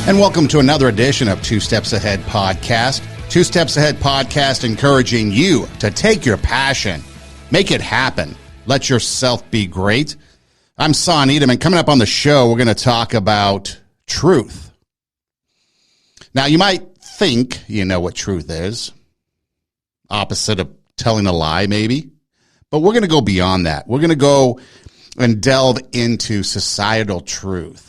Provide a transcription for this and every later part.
And welcome to another edition of Two Steps Ahead Podcast. Two Steps Ahead Podcast encouraging you to take your passion, make it happen, let yourself be great. I'm Son Edom, and coming up on the show, we're going to talk about truth. Now, you might think you know what truth is, opposite of telling a lie, maybe, but we're going to go beyond that. We're going to go and delve into societal truth.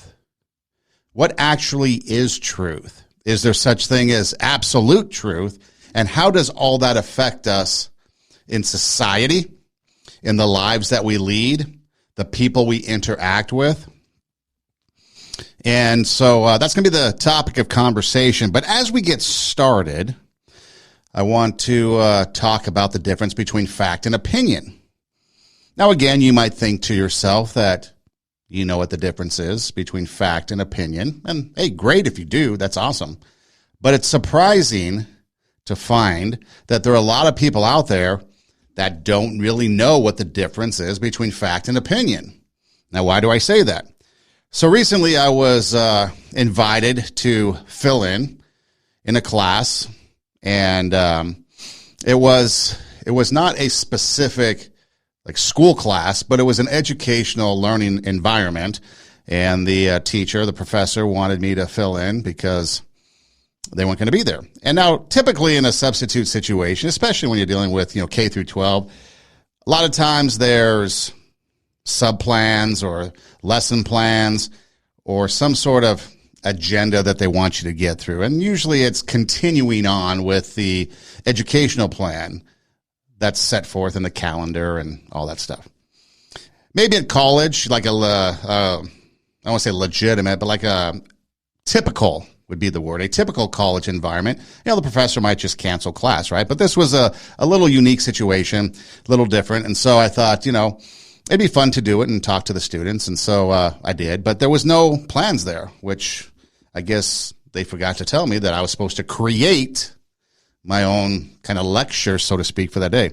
What actually is truth? Is there such thing as absolute truth? And how does all that affect us in society, in the lives that we lead, the people we interact with? And so that's going to be the topic of conversation. But as we get started, I want to talk about the difference between fact and opinion. Now, again, you might think to yourself that you know what the difference is between fact and opinion. And hey, great if you do. That's awesome. But it's surprising to find that there are a lot of people out there that don't really know what the difference is between fact and opinion. Now, why do I say that? So recently I was invited to fill in a class, and it was not a specific like school class, but it was an educational learning environment. And the teacher, the professor, wanted me to fill in because they weren't going to be there. And now, typically in a substitute situation, especially when you're dealing with, K through 12, a lot of times there's sub-plans or lesson plans or some sort of agenda that they want you to get through. And usually it's continuing on with the educational plan that's set forth in the calendar and all that stuff. Maybe at college, like I don't want to say legitimate, but like a typical would be the word, a typical college environment. The professor might just cancel class, right? But this was a little unique situation, a little different. And so I thought, it'd be fun to do it and talk to the students. And so I did, but there was no plans there, which I guess they forgot to tell me that I was supposed to create my own kind of lecture, so to speak, for that day.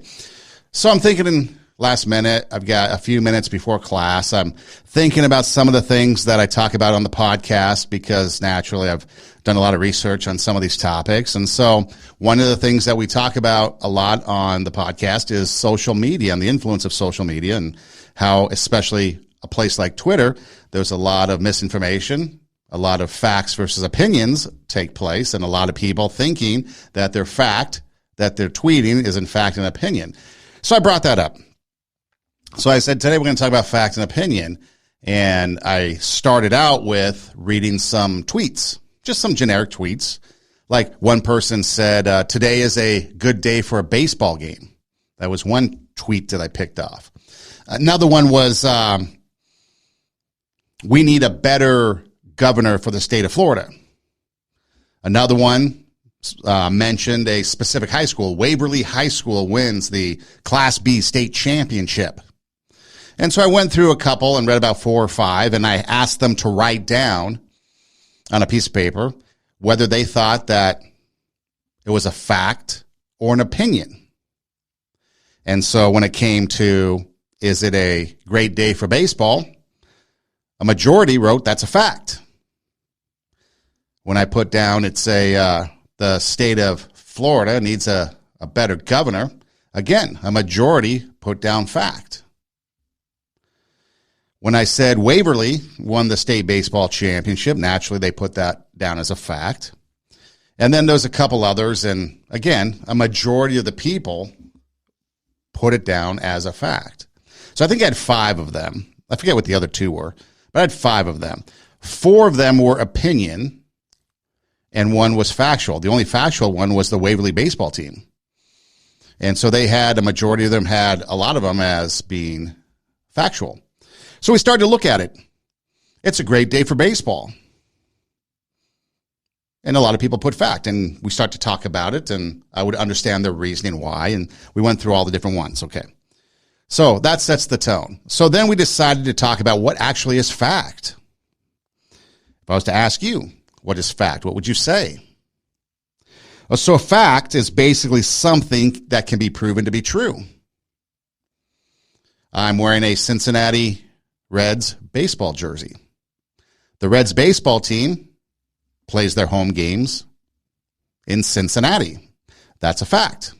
So I'm thinking in last minute, I've got a few minutes before class. I'm thinking about some of the things that I talk about on the podcast because naturally I've done a lot of research on some of these topics. And so one of the things that we talk about a lot on the podcast is social media and the influence of social media and how, especially a place like Twitter, there's a lot of misinformation, a lot of facts versus opinions take place, and a lot of people thinking that their fact that they're tweeting is in fact an opinion. So I brought that up. So I said, today we're going to talk about fact and opinion. And I started out with reading some tweets, just some generic tweets. Like one person said, today is a good day for a baseball game. That was one tweet that I picked off. Another one was, we need a better governor for the state of Florida. Another one mentioned a specific high school. Waverly High School wins the Class B state championship. And so I went through a couple and read about 4 or 5, and I asked them to write down on a piece of paper whether they thought that it was a fact or an opinion. And so when it came to, is it a great day for baseball, a majority wrote that's a fact. When I put down, it's the state of Florida needs a better governor, again, a majority put down fact. When I said Waverly won the state baseball championship, naturally they put that down as a fact. And then there's a couple others, and again, a majority of the people put it down as a fact. So I think I had 5 of them. I forget what the other 2 were, but I had 5 of them. 4 of them were opinion, and 1 was factual. The only factual one was the Waverly baseball team. And so they had, a majority of them had a lot of them as being factual. So we started to look at it. It's a great day for baseball. And a lot of people put fact, and we start to talk about it, and I would understand their reasoning why, and we went through all the different ones. Okay. So that sets the tone. So then we decided to talk about what actually is fact. If I was to ask you, what is fact? What would you say? So a fact is basically something that can be proven to be true. I'm wearing a Cincinnati Reds baseball jersey. The Reds baseball team plays their home games in Cincinnati. That's a fact.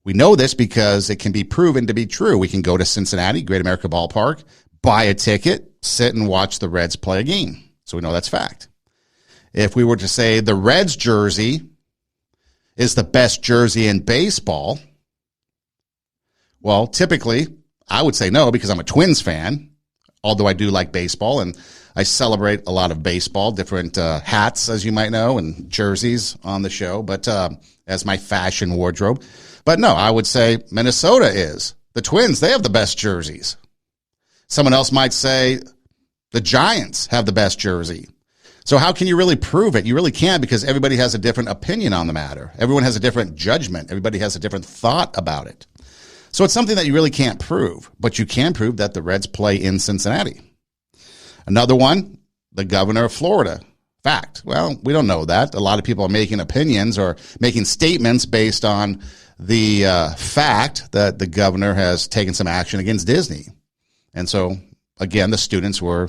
We know this because it can be proven to be true. We can go to Cincinnati, Great America Ballpark, buy a ticket, sit and watch the Reds play a game. So we know that's fact. If we were to say the Reds jersey is the best jersey in baseball, well, typically I would say no because I'm a Twins fan, although I do like baseball and I celebrate a lot of baseball, different hats, as you might know, and jerseys on the show, but as my fashion wardrobe. But no, I would say Minnesota is. The Twins, they have the best jerseys. Someone else might say the Giants have the best jersey. So how can you really prove it? You really can't because everybody has a different opinion on the matter. Everyone has a different judgment. Everybody has a different thought about it. So it's something that you really can't prove, but you can prove that the Reds play in Cincinnati. Another one, the governor of Florida. Fact. Well, we don't know that. A lot of people are making opinions or making statements based on the fact that the governor has taken some action against Disney. And so, again, the students were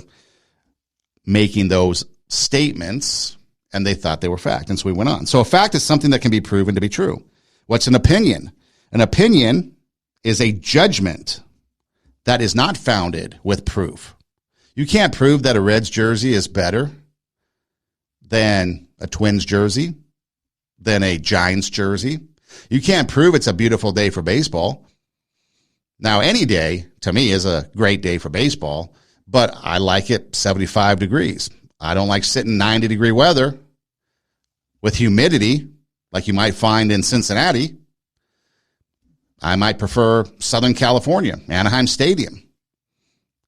making those statements, and they thought they were fact. And so we went on. So a fact is something that can be proven to be true. What's an opinion? An opinion is a judgment that is not founded with proof. You can't prove that a Reds jersey is better than a Twins jersey, than a Giants jersey. You can't prove it's a beautiful day for baseball. Now, any day, to me, is a great day for baseball, but I like it 75 degrees. I don't like sitting 90-degree weather with humidity like you might find in Cincinnati. I might prefer Southern California, Anaheim Stadium.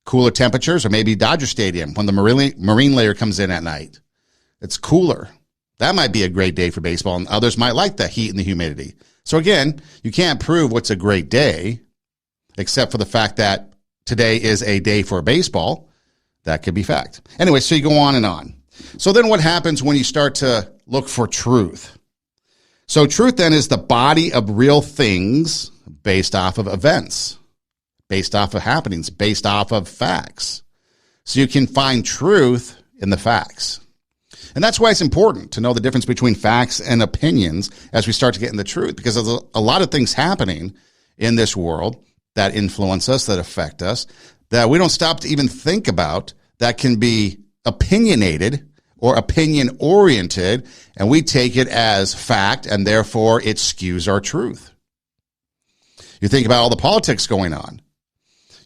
Cooler temperatures, or maybe Dodger Stadium when the marine layer comes in at night. It's cooler. That might be a great day for baseball, and others might like the heat and the humidity. So again, you can't prove what's a great day, except for the fact that today is a day for baseball. That could be fact. Anyway, so you go on and on. So then what happens when you start to look for truth? So truth then is the body of real things based off of events, based off of happenings, based off of facts. So you can find truth in the facts. And that's why it's important to know the difference between facts and opinions as we start to get in the truth, because there's a lot of things happening in this world that influence us, that affect us, that we don't stop to even think about, that can be opinionated or opinion-oriented, and we take it as fact, and therefore it skews our truth. You think about all the politics going on.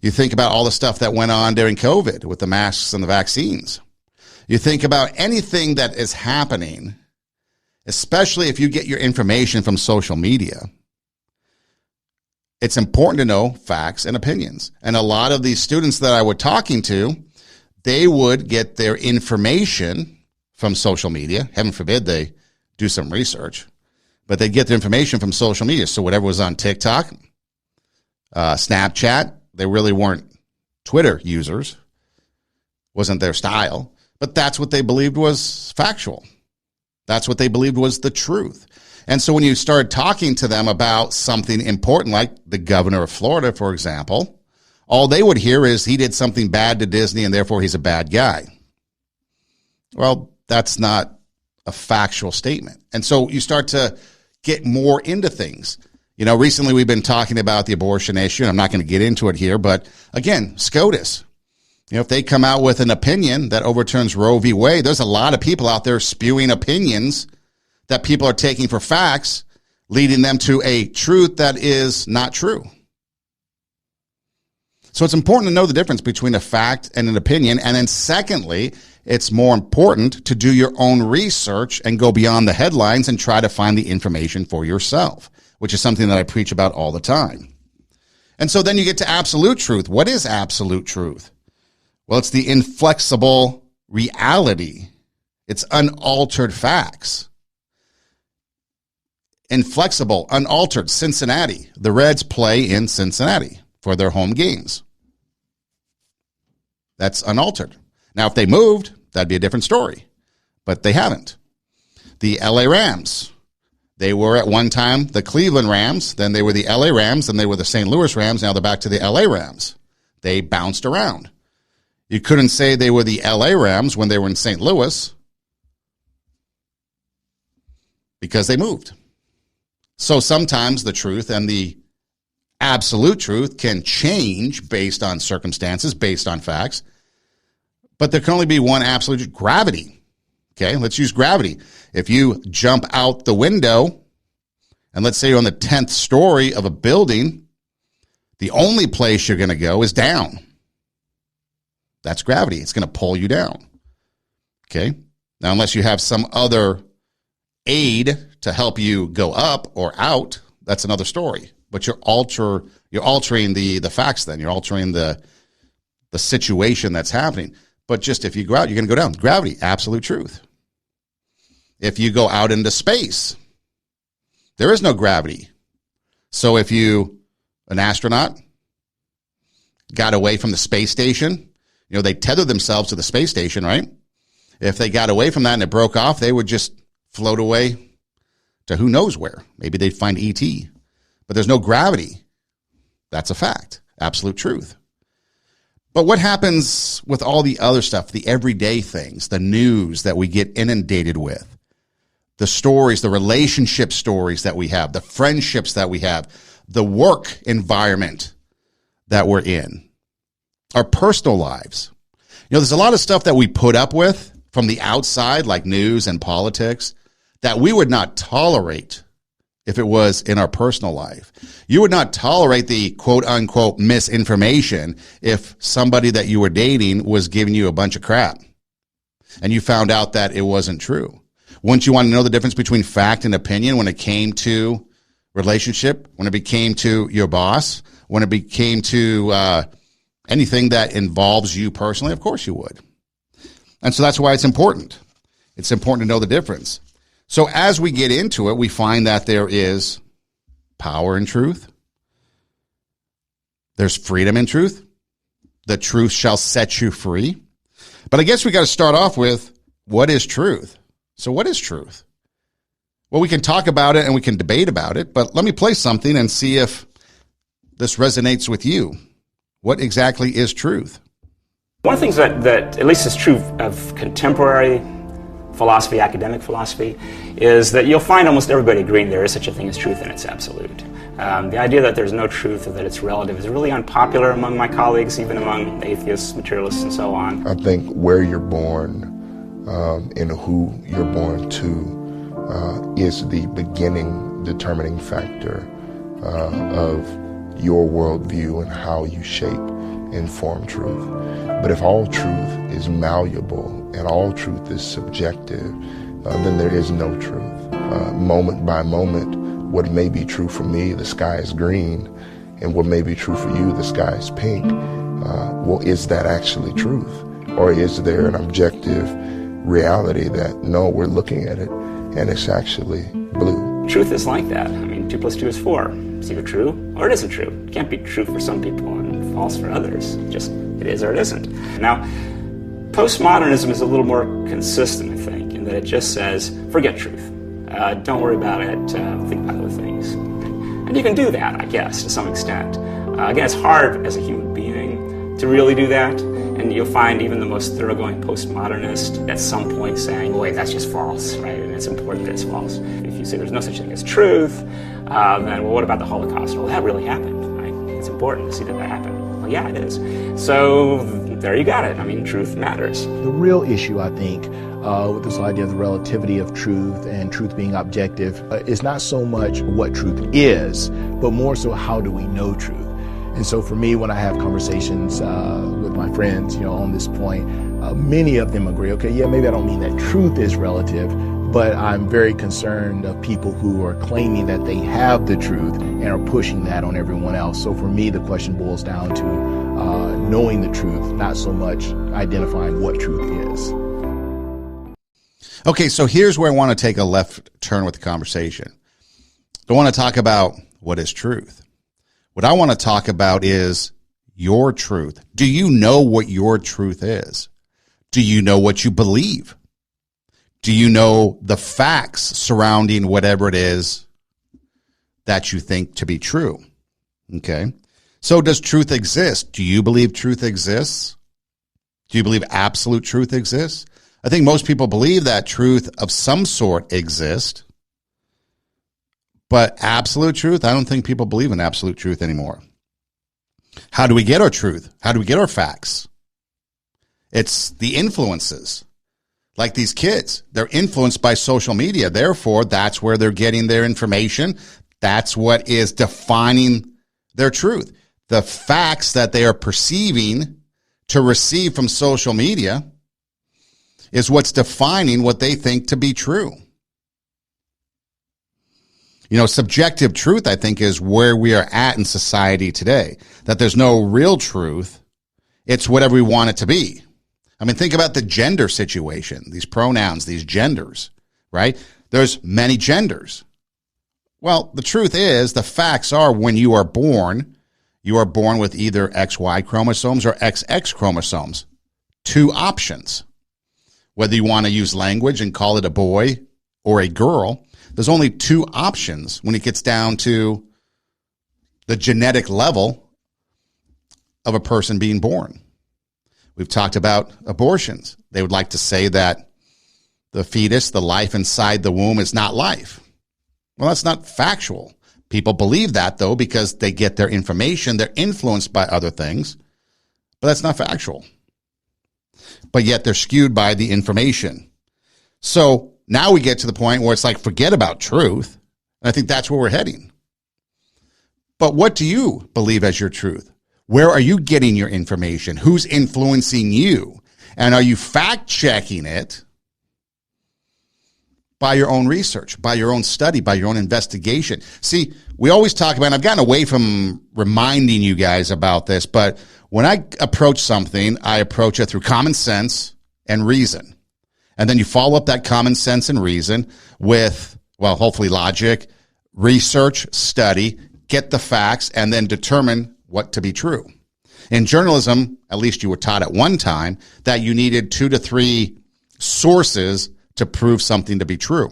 You think about all the stuff that went on during COVID with the masks and the vaccines. You think about anything that is happening, especially if you get your information from social media. It's important to know facts and opinions. And a lot of these students that I was talking to, they would get their information from social media. Heaven forbid they do some research, but they get their information from social media. So whatever was on TikTok, Snapchat, they really weren't Twitter users. Wasn't their style. But that's what they believed was factual. That's what they believed was the truth. And so when you start talking to them about something important, like the governor of Florida, for example, all they would hear is he did something bad to Disney and therefore he's a bad guy. Well, that's not a factual statement. And so you start to get more into things. You know, recently we've been talking about the abortion issue, and I'm not going to get into it here, but again, SCOTUS. You know, if they come out with an opinion that overturns Roe v. Wade, there's a lot of people out there spewing opinions that people are taking for facts, leading them to a truth that is not true. So it's important to know the difference between a fact and an opinion. And then secondly, it's more important to do your own research and go beyond the headlines and try to find the information for yourself, which is something that I preach about all the time. And so then you get to absolute truth. What is absolute truth? Well, it's the inflexible reality. It's unaltered facts. Inflexible, unaltered. Cincinnati. The Reds play in Cincinnati for their home games. That's unaltered. Now, if they moved, that'd be a different story. But they haven't. The LA Rams. They were at one time the Cleveland Rams, then they were the LA Rams, then they were the St. Louis Rams, now they're back to the LA Rams. They bounced around. You couldn't say they were the LA Rams when they were in St. Louis. because they moved. So sometimes the truth and the absolute truth can change based on circumstances, based on facts, but there can only be one absolute: gravity. Okay, let's use gravity. If you jump out the window, and let's say you're on the 10th story of a building, the only place you're going to go is down. That's gravity. It's going to pull you down. Okay, now unless you have some other aid to help you go up or out, that's another story. But you're altering the facts then. You're altering the situation that's happening. But just if you go out, you're going to go down. Gravity, absolute truth. If you go out into space, there is no gravity. So if an astronaut, got away from the space station, they tethered themselves to the space station, right? If they got away from that and it broke off, they would just float away to who knows where. Maybe they'd find E.T., but there's no gravity. That's a fact, absolute truth. But what happens with all the other stuff, the everyday things, the news that we get inundated with, the stories, the relationship stories that we have, the friendships that we have, the work environment that we're in, our personal lives? There's a lot of stuff that we put up with from the outside, like news and politics, that we would not tolerate if it was in our personal life. You would not tolerate the quote-unquote misinformation if somebody that you were dating was giving you a bunch of crap and you found out that it wasn't true. Wouldn't you want to know the difference between fact and opinion when it came to relationship, when it came to your boss, when it came to anything that involves you personally? Of course you would. And so that's why it's important. It's important to know the difference. So as we get into it, we find that there is power in truth. There's freedom in truth. The truth shall set you free. But I guess we got to start off with, what is truth? So what is truth? Well, we can talk about it and we can debate about it, but let me play something and see if this resonates with you. What exactly is truth? One of the things that at least is true of contemporary philosophy, academic philosophy, is that you'll find almost everybody agreeing there is such a thing as truth and it's absolute. The idea that there's no truth or that it's relative is really unpopular among my colleagues, even among atheists, materialists, and so on. I think where you're born and who you're born to is the beginning determining factor of your worldview and how you shape and form truth. But if all truth is malleable and all truth is subjective, then there is no truth. Moment by moment, what may be true for me, the sky is green, and what may be true for you, the sky is pink. Well, is that actually truth? Or is there an objective reality that, no, we're looking at it and it's actually blue? Truth is like that. 2 + 2 is 4. It's either true or it isn't true. It can't be true for some people and false for others. Just it is or it isn't. Now, postmodernism is a little more consistent, I think, in that it just says, forget truth. Don't worry about it. Think about other things. And you can do that, I guess, to some extent. Again, it's hard as a human being to really do that. And you'll find even the most thoroughgoing postmodernist at some point saying, wait, that's just false, right? And it's important that it's false. If you say there's no such thing as truth, then, well, what about the Holocaust? Well, that really happened, right? It's important to see that happened. Well, yeah, it is. So there you got it. Truth matters. The real issue, I think, with this idea of the relativity of truth and truth being objective is not so much what truth is, but more so how do we know truth. And so for me, when I have conversations with my friends, on this point, many of them agree, okay, yeah, maybe I don't mean that truth is relative, but I'm very concerned of people who are claiming that they have the truth and are pushing that on everyone else. So for me, the question boils down to knowing the truth, not so much identifying what truth is. Okay, so here's where I want to take a left turn with the conversation. I want to talk about what is truth. What I want to talk about is your truth. Do you know what your truth is? Do you know what you believe? Do you know the facts surrounding whatever it is that you think to be true? Okay. So does truth exist? Do you believe truth exists? Do you believe absolute truth exists? I think most people believe that truth of some sort exists. But absolute truth, I don't think people believe in absolute truth anymore. How do we get our truth? How do we get our facts? It's the influences. Like these kids, they're influenced by social media. Therefore, that's where they're getting their information. That's what is defining their truth. The facts that they are perceiving to receive from social media is what's defining what they think to be true. You know, subjective truth, I think, is where we are at in society today. That there's no real truth. It's whatever we want it to be. I mean, think about the gender situation, these pronouns, these genders, right? There's many genders. Well, the truth is, the facts are when you are born with either XY chromosomes or XX chromosomes. Two options. Whether you want to use language and call it a boy or a girl, there's only two options when it gets down to the genetic level of a person being born. We've talked about abortions. They would like to say that the fetus, the life inside the womb, is not life. Well, that's not factual. People believe that, though, because they get their information. They're influenced by other things, but that's not factual. But yet they're skewed by the information. So now we get to the point where it's like, forget about truth. And I think that's where we're heading. But what do you believe as your truth? Where are you getting your information? Who's influencing you? And are you fact-checking it by your own research, by your own study, by your own investigation? See, we always talk about, and I've gotten away from reminding you guys about this, but when I approach something, I approach it through common sense and reason. And then you follow up that common sense and reason with, well, hopefully logic, research, study, get the facts, and then determine what to be true. In journalism, at least you were taught at one time, that you needed 2 to 3 sources to prove something to be true.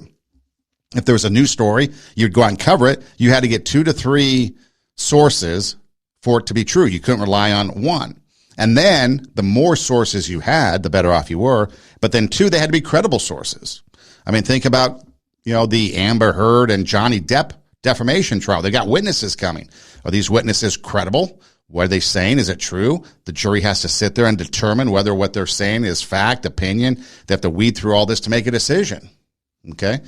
If there was a news story, you'd go out and cover it. You had to get 2 to 3 sources for it to be true. You couldn't rely on one. And then the more sources you had, the better off you were. But then 2, they had to be credible sources. I mean, think about, the Amber Heard and Johnny Depp defamation trial. They got witnesses coming. Are these witnesses credible? What are they saying? Is it true? The jury has to sit there and determine whether what they're saying is fact, opinion. They have to weed through all this to make a decision. Okay?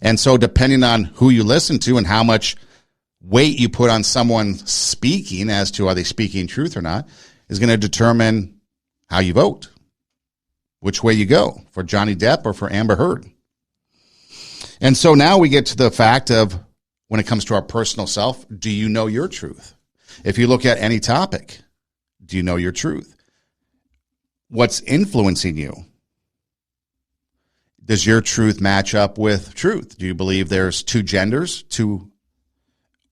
And so depending on who you listen to and how much weight you put on someone speaking as to are they speaking truth or not is going to determine how you vote, which way you go, for Johnny Depp or for Amber Heard. And so now we get to the fact of, when it comes to our personal self, do you know your truth? If you look at any topic, do you know your truth? What's influencing you? Does your truth match up with truth? Do you believe there's 2 genders, 2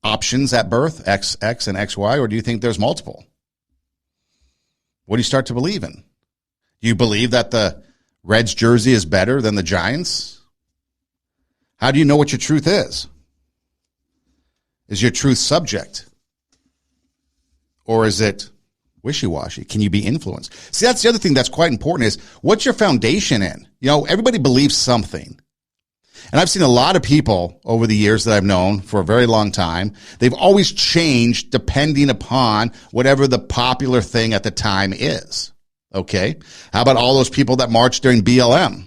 options at birth, XX and XY, or do you think there's multiple? What do you start to believe in? Do you believe that the Reds jersey is better than the Giants? How do you know what your truth is? Is your truth subject? Or is it wishy-washy? Can you be influenced? See, that's the other thing that's quite important is, what's your foundation in? Everybody believes something. And I've seen a lot of people over the years that I've known for a very long time. They've always changed depending upon whatever the popular thing at the time is. Okay? How about all those people that marched during BLM?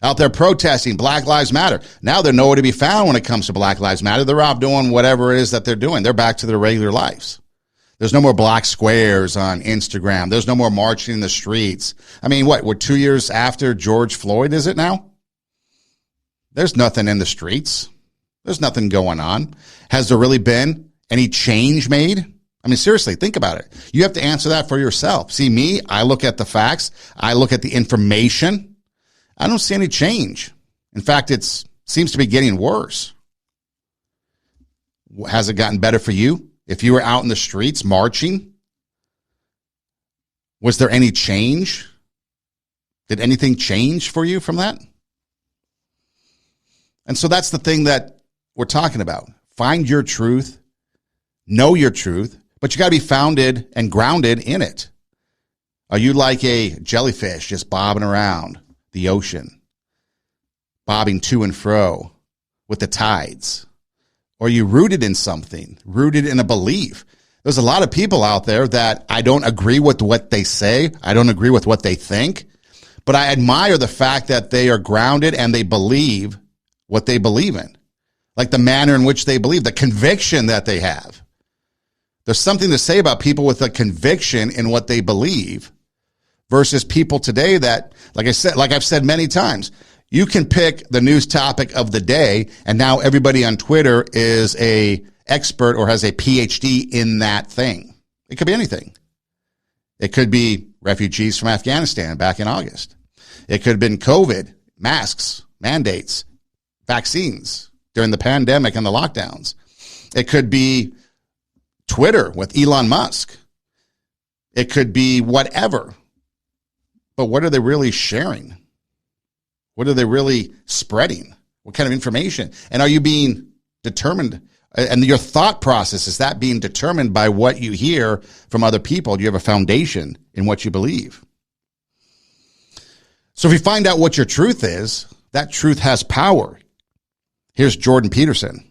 Out there protesting Black Lives Matter. Now they're nowhere to be found when it comes to Black Lives Matter. They're off doing whatever it is that they're doing. They're back to their regular lives. There's no more black squares on Instagram. There's no more marching in the streets. I mean, we're 2 years after George Floyd, is it now? There's nothing in the streets. There's nothing going on. Has there really been any change made? I mean, seriously, think about it. You have to answer that for yourself. See, me, I look at the facts. I look at the information. I don't see any change. In fact, it seems to be getting worse. Has it gotten better for you? If you were out in the streets marching, was there any change? Did anything change for you from that? And so that's the thing that we're talking about. Find your truth, know your truth, but you got to be founded and grounded in it. Are you like a jellyfish just bobbing around the ocean, bobbing to and fro with the tides? Or are you rooted in something, rooted in a belief? There's a lot of people out there that I don't agree with what they say. I don't agree with what they think, but I admire the fact that they are grounded and they believe what they believe in, like the manner in which they believe, the conviction that they have. There's something to say about people with a conviction in what they believe versus people today that, like I've said many times, you can pick the news topic of the day, and now everybody on Twitter is a expert or has a PhD in that thing. It could be anything. It could be refugees from Afghanistan back in August. It could have been COVID, masks, mandates, vaccines during the pandemic and the lockdowns. It could be Twitter with Elon Musk. It could be whatever. But what are they really sharing? What are they really spreading? What kind of information? And are you being determined? And your thought process, is that being determined by what you hear from other people? Do you have a foundation in what you believe? So if you find out what your truth is, that truth has power. Here's Jordan Peterson.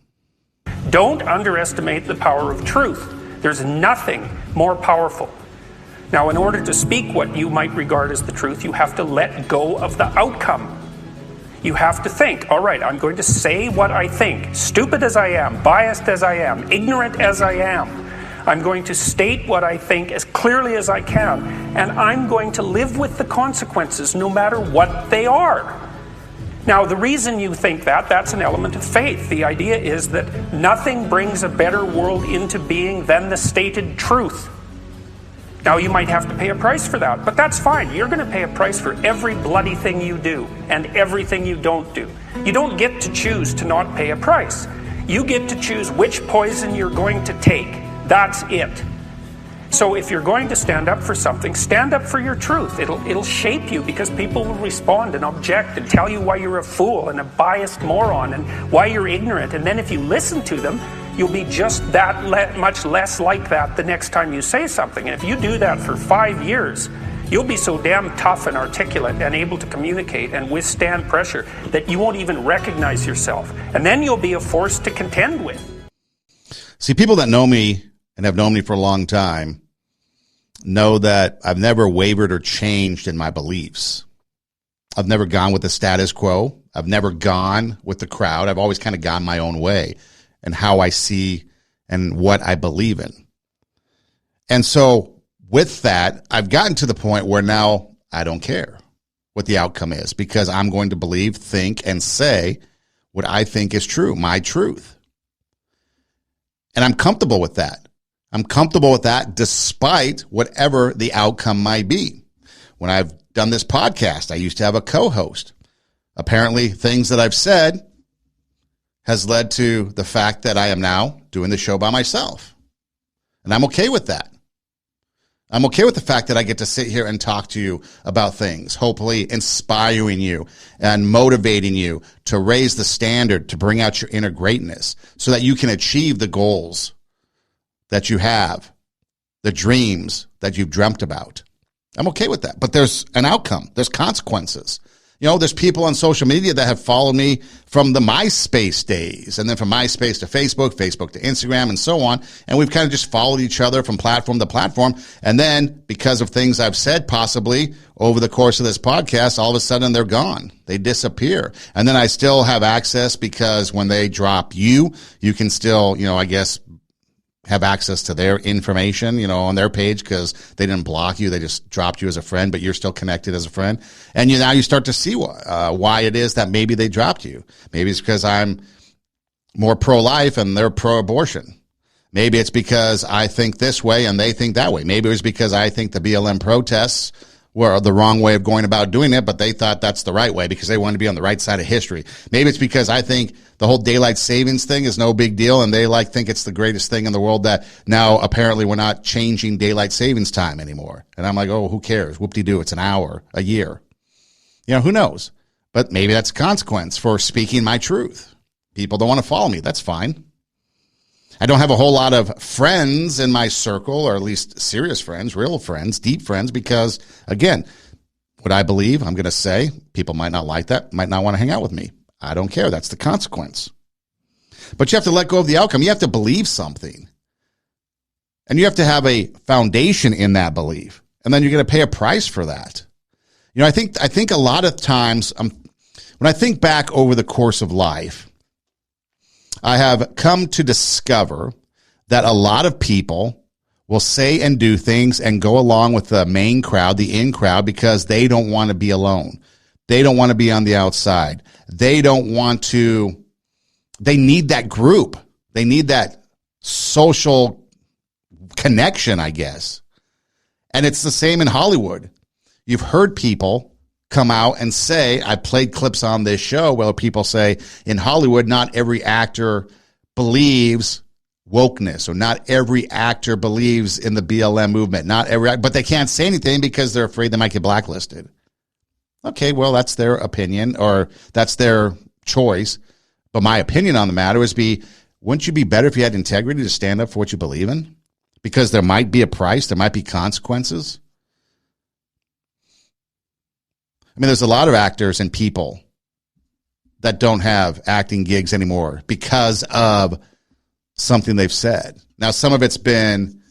Don't underestimate the power of truth. There's nothing more powerful. Now, in order to speak what you might regard as the truth, you have to let go of the outcome. You have to think, all right, I'm going to say what I think, stupid as I am, biased as I am, ignorant as I am. I'm going to state what I think as clearly as I can, and I'm going to live with the consequences no matter what they are. Now, the reason you think that's an element of faith. The idea is that nothing brings a better world into being than the stated truth. Now, you might have to pay a price for that, but that's fine. You're going to pay a price for every bloody thing you do and everything you don't do. You don't get to choose to not pay a price. You get to choose which poison you're going to take. That's it. So if you're going to stand up for something, stand up for your truth. It'll shape you because people will respond and object and tell you why you're a fool and a biased moron and why you're ignorant. And then if you listen to them, you'll be just that much less like that the next time you say something. And if you do that for 5 years, you'll be so damn tough and articulate and able to communicate and withstand pressure that you won't even recognize yourself. And then you'll be a force to contend with. See, people that know me and have known me for a long time know that I've never wavered or changed in my beliefs. I've never gone with the status quo. I've never gone with the crowd. I've always kind of gone my own way and how I see and what I believe in. And so with that, I've gotten to the point where now I don't care what the outcome is because I'm going to believe, think, and say what I think is true, my truth. And I'm comfortable with that. I'm comfortable with that despite whatever the outcome might be. When I've done this podcast, I used to have a co-host. Apparently, things that I've said has led to the fact that I am now doing the show by myself. And I'm okay with that. I'm okay with the fact that I get to sit here and talk to you about things, hopefully inspiring you and motivating you to raise the standard, to bring out your inner greatness so that you can achieve the goals that you have, the dreams that you've dreamt about. I'm okay with that. But there's an outcome. There's consequences. You know, there's people on social media that have followed me from the MySpace days, and then from MySpace to Facebook, Facebook to Instagram, and so on. And we've kind of just followed each other from platform to platform. And then because of things I've said possibly over the course of this podcast, all of a sudden they're gone. They disappear. And then I still have access because when they drop you, you can still, I guess, have access to their information, on their page because they didn't block you. They just dropped you as a friend, but you're still connected as a friend. And now you start to see why it is that maybe they dropped you. Maybe it's because I'm more pro-life and they're pro-abortion. Maybe it's because I think this way and they think that way. Maybe it was because I think the BLM protests were the wrong way of going about doing it, but they thought that's the right way because they wanted to be on the right side of history. Maybe it's because I think the whole daylight savings thing is no big deal, and they think it's the greatest thing in the world that now apparently we're not changing daylight savings time anymore. And I'm like, oh, who cares? Whoop-de-doo, it's an hour, a year. Who knows? But maybe that's a consequence for speaking my truth. People don't want to follow me. That's fine. I don't have a whole lot of friends in my circle, or at least serious friends, real friends, deep friends, because, again, what I believe, I'm going to say, people might not like that, might not want to hang out with me. I don't care. That's the consequence. But you have to let go of the outcome. You have to believe something. And you have to have a foundation in that belief. And then you're going to pay a price for that. You know, I think a lot of times, when I think back over the course of life, I have come to discover that a lot of people will say and do things and go along with the main crowd, the in crowd, because they don't want to be alone. They don't want to be on the outside. They need that group. They need that social connection, I guess. And it's the same in Hollywood. You've heard people come out and say, I played clips on this show where people say in Hollywood, not every actor believes wokeness, or not every actor believes in the BLM movement. But they can't say anything because they're afraid they might get blacklisted. Okay, well, that's their opinion, or that's their choice. But my opinion on the matter wouldn't you be better if you had integrity to stand up for what you believe in? Because there might be a price, there might be consequences. I mean, there's a lot of actors and people that don't have acting gigs anymore because of something they've said. Now, some of it's been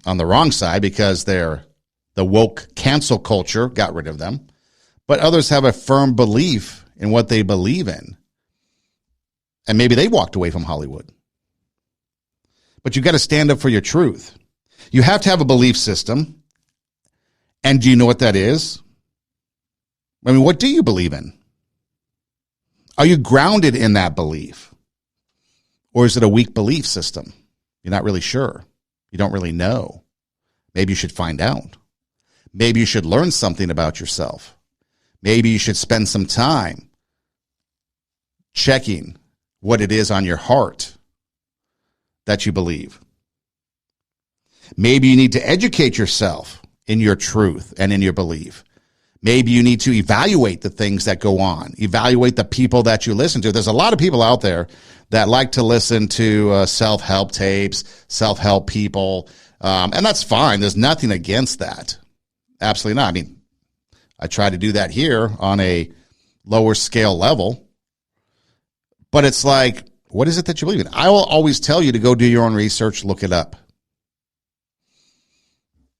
on the wrong side because the woke cancel culture got rid of them. But others have a firm belief in what they believe in. And maybe they walked away from Hollywood. But you got to stand up for your truth. You have to have a belief system. And do you know what that is? I mean, what do you believe in? Are you grounded in that belief? Or is it a weak belief system? You're not really sure. You don't really know. Maybe you should find out. Maybe you should learn something about yourself. Maybe you should spend some time checking what it is on your heart that you believe. Maybe you need to educate yourself in your truth and in your belief. Maybe you need to evaluate the things that go on, evaluate the people that you listen to. There's a lot of people out there that like to listen to self-help tapes, self-help people, and that's fine. There's nothing against that. Absolutely not. I mean, I try to do that here on a lower scale level, but it's like, what is it that you believe in? I will always tell you to go do your own research, look it up.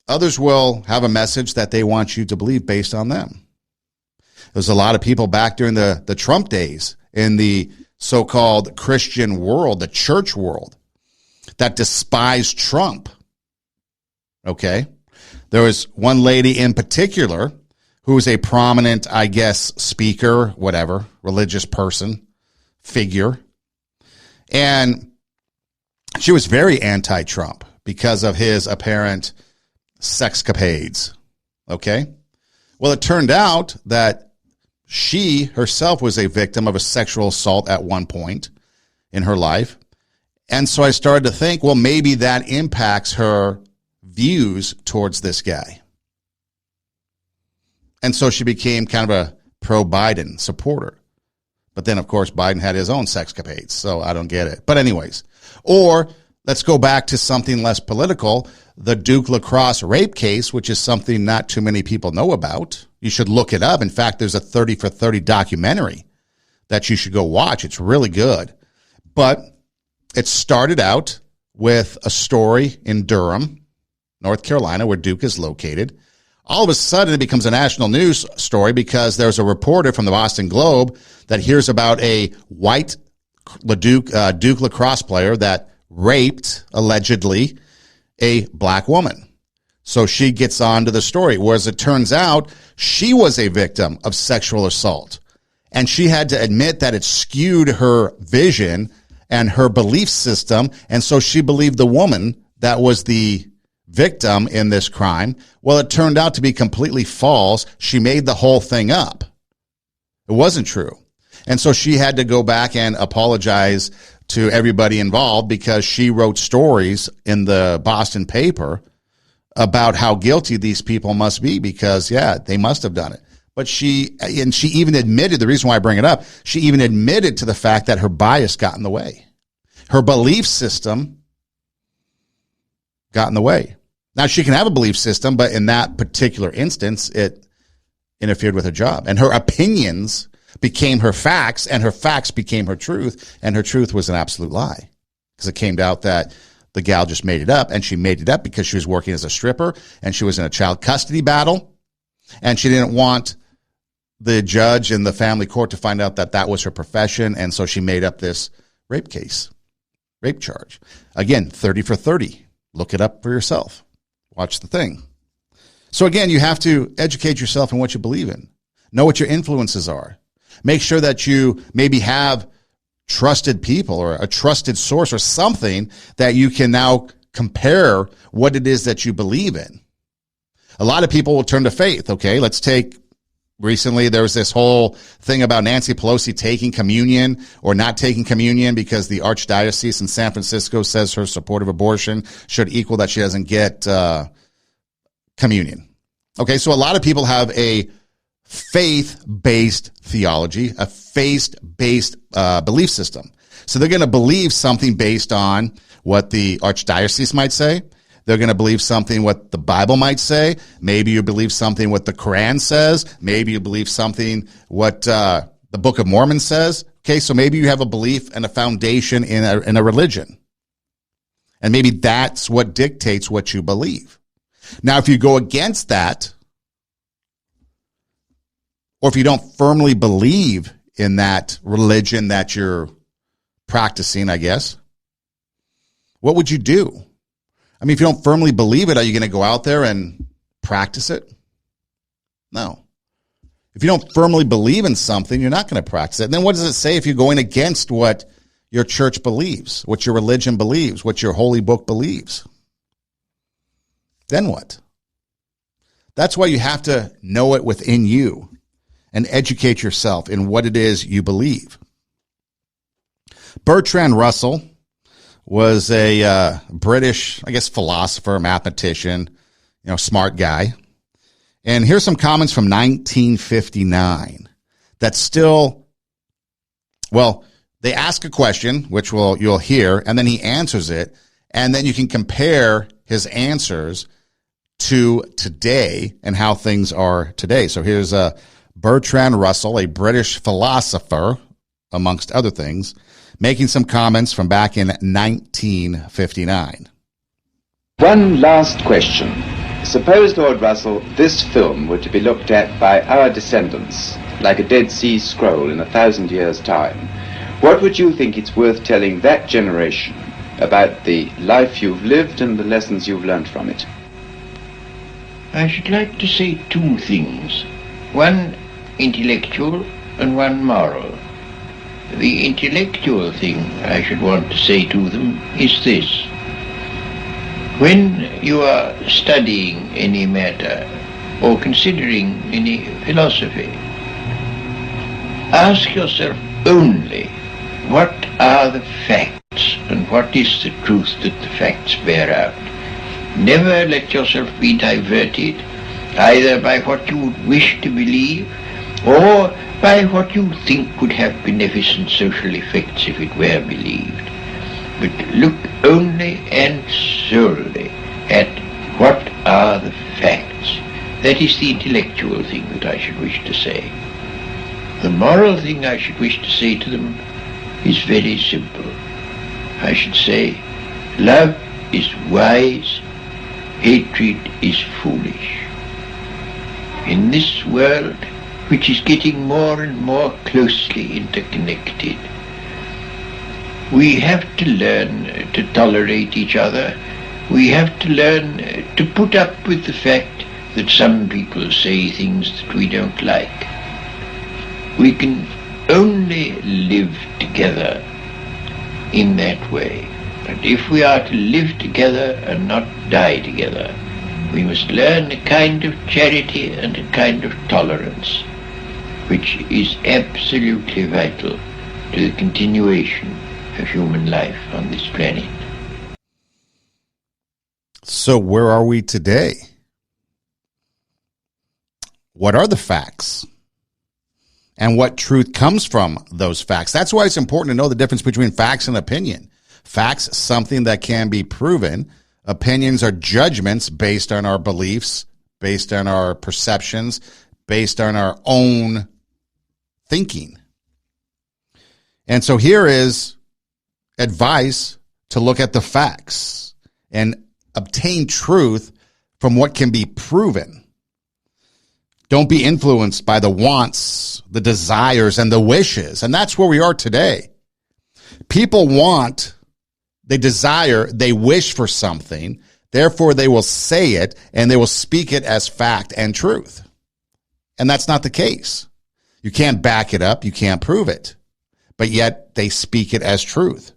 Others will have a message that they want you to believe based on them. There's a lot of people back during the Trump days in the so-called Christian world, the church world, that despised Trump. Okay? There was one lady in particular who was a prominent, I guess, speaker, whatever, religious person, figure. And she was very anti-Trump because of his apparent sexcapades. Okay? Well, it turned out that she herself was a victim of a sexual assault at one point in her life. And so I started to think, well, maybe that impacts her views towards this guy. And so she became kind of a pro-Biden supporter. But then, of course, Biden had his own sexcapades, so I don't get it. But anyways, or let's go back to something less political, the Duke Lacrosse rape case, which is something not too many people know about. You should look it up. In fact, there's a 30 for 30 documentary that you should go watch. It's really good. But it started out with a story in Durham, North Carolina, where Duke is located. All of a sudden, it becomes a national news story because there's a reporter from the Boston Globe that hears about a white Duke lacrosse player that raped, allegedly, a black woman. So she gets on to the story, whereas it turns out she was a victim of sexual assault. And she had to admit that it skewed her vision and her belief system, and so she believed the woman that was the victim in this crime. Well, it turned out to be completely false. She made the whole thing up. It wasn't true. And so she had to go back and apologize to everybody involved because she wrote stories in the Boston paper about how guilty these people must be because, yeah, they must have done it. But she even admitted, the reason why I bring it up, she even admitted to the fact that her bias got in the way. Her belief system got in the way. Now, she can have a belief system, but in that particular instance, it interfered with her job. And her opinions became her facts, and her facts became her truth, and her truth was an absolute lie. Because it came out that the gal just made it up, and she made it up because she was working as a stripper, and she was in a child custody battle, and she didn't want the judge and the family court to find out that that was her profession, and so she made up this rape charge. Again, 30 for 30. Look it up for yourself. Watch the thing. So again, you have to educate yourself in what you believe in. Know what your influences are. Make sure that you maybe have trusted people or a trusted source or something that you can now compare what it is that you believe in. A lot of people will turn to faith. Okay, let's take recently there was this whole thing about Nancy Pelosi taking communion or not taking communion because the Archdiocese in San Francisco says her support of abortion should equal that she doesn't get communion. Okay, so a lot of people have a faith-based theology, a faith-based belief system. So they're going to believe something based on what the Archdiocese might say. They're going to believe something what the Bible might say. Maybe you believe something what the Quran says. Maybe you believe something what the Book of Mormon says. Okay, so maybe you have a belief and a foundation in a religion. And maybe that's what dictates what you believe. Now, if you go against that, or if you don't firmly believe in that religion that you're practicing, I guess, what would you do? I mean, if you don't firmly believe it, are you going to go out there and practice it? No. If you don't firmly believe in something, you're not going to practice it. And then what does it say if you're going against what your church believes, what your religion believes, what your holy book believes? Then what? That's why you have to know it within you and educate yourself in what it is you believe. Bertrand Russell was a British, I guess, philosopher, mathematician, smart guy. And here's some comments from 1959 that still, well, they ask a question, which you'll hear, and then he answers it, and then you can compare his answers to today and how things are today. So here's Bertrand Russell, a British philosopher, amongst other things, making some comments from back in 1959. One last question. Suppose, Lord Russell, this film were to be looked at by our descendants, like a Dead Sea Scroll in 1,000 years' time. What would you think it's worth telling that generation about the life you've lived and the lessons you've learned from it? I should like to say two things. One intellectual and one moral. The intellectual thing I should want to say to them is this. When you are studying any matter or considering any philosophy, ask yourself only what are the facts and what is the truth that the facts bear out. Never let yourself be diverted either by what you would wish to believe or by what you think would have beneficent social effects if it were believed. But look only and solely at what are the facts. That is the intellectual thing that I should wish to say. The moral thing I should wish to say to them is very simple. I should say, love is wise, hatred is foolish. In this world, which is getting more and more closely interconnected, we have to learn to tolerate each other. We have to learn to put up with the fact that some people say things that we don't like. We can only live together in that way. But if we are to live together and not die together, we must learn a kind of charity and a kind of tolerance, which is absolutely vital to the continuation of human life on this planet. So where are we today? What are the facts? And what truth comes from those facts? That's why it's important to know the difference between facts and opinion. Facts, something that can be proven. Opinions are judgments based on our beliefs, based on our perceptions, based on our own thinking. And so here is advice to look at the facts and obtain truth from what can be proven. Don't be influenced by the wants, the desires, and the wishes. And that's where we are today. People want, they desire, they wish for something. Therefore, they will say it and they will speak it as fact and truth. And that's not the case. You can't back it up. You can't prove it. But yet they speak it as truth.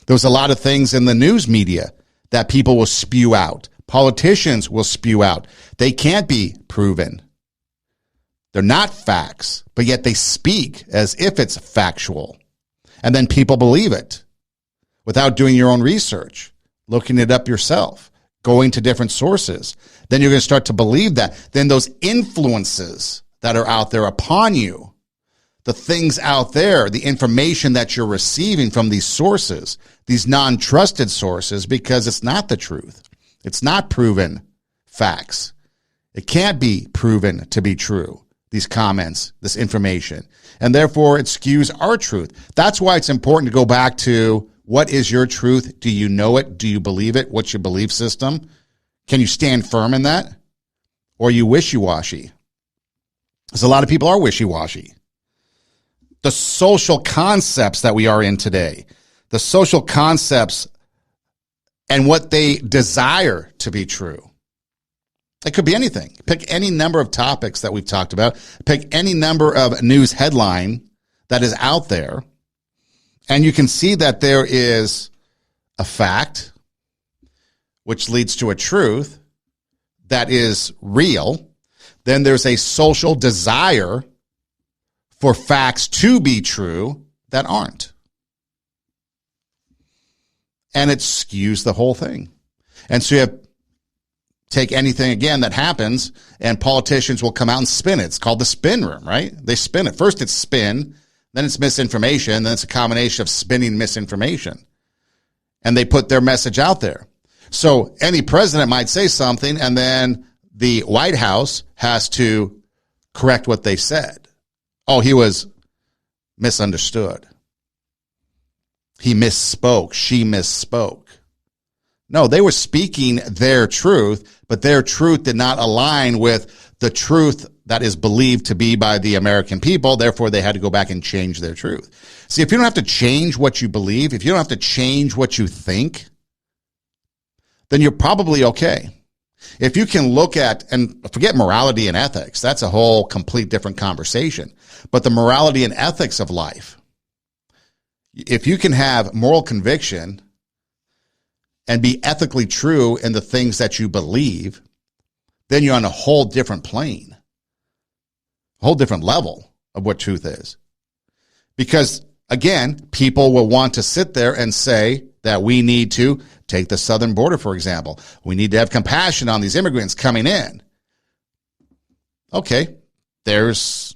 There's a lot of things in the news media that people will spew out. Politicians will spew out. They can't be proven. They're not facts, but yet they speak as if it's factual. And then people believe it without doing your own research, looking it up yourself, going to different sources. Then you're going to start to believe that. Then those influences that are out there upon you, the things out there, the information that you're receiving from these sources, these non-trusted sources, because it's not the truth. It's not proven facts. It can't be proven to be true, these comments, this information. And therefore, it skews our truth. That's why it's important to go back to, what is your truth? Do you know it? Do you believe it? What's your belief system? Can you stand firm in that? Or are you wishy-washy? Because a lot of people are wishy-washy. The social concepts that we are in today, the social concepts and what they desire to be true. It could be anything. Pick any number of topics that we've talked about. Pick any number of news headline that is out there. And you can see that there is a fact, which leads to a truth that is real. Then there's a social desire for facts to be true that aren't. And it skews the whole thing. And so you have, take anything again that happens, and politicians will come out and spin it. It's called the spin room, right? They spin it. First it's spin, then it's misinformation, then it's a combination of spinning misinformation. And they put their message out there. So any president might say something, and then the White House has to correct what they said. Oh, he was misunderstood. He misspoke. She misspoke. No, they were speaking their truth, but their truth did not align with the truth that is believed to be by the American people. Therefore, they had to go back and change their truth. See, if you don't have to change what you believe, if you don't have to change what you think, then you're probably okay. If you can look at, and forget morality and ethics, that's a whole complete different conversation. But the morality and ethics of life, if you can have moral conviction and be ethically true in the things that you believe, then you're on a whole different plane, a whole different level of what truth is. Because, again, people will want to sit there and say that we need to take the southern border, for example. We need to have compassion on these immigrants coming in. Okay, that's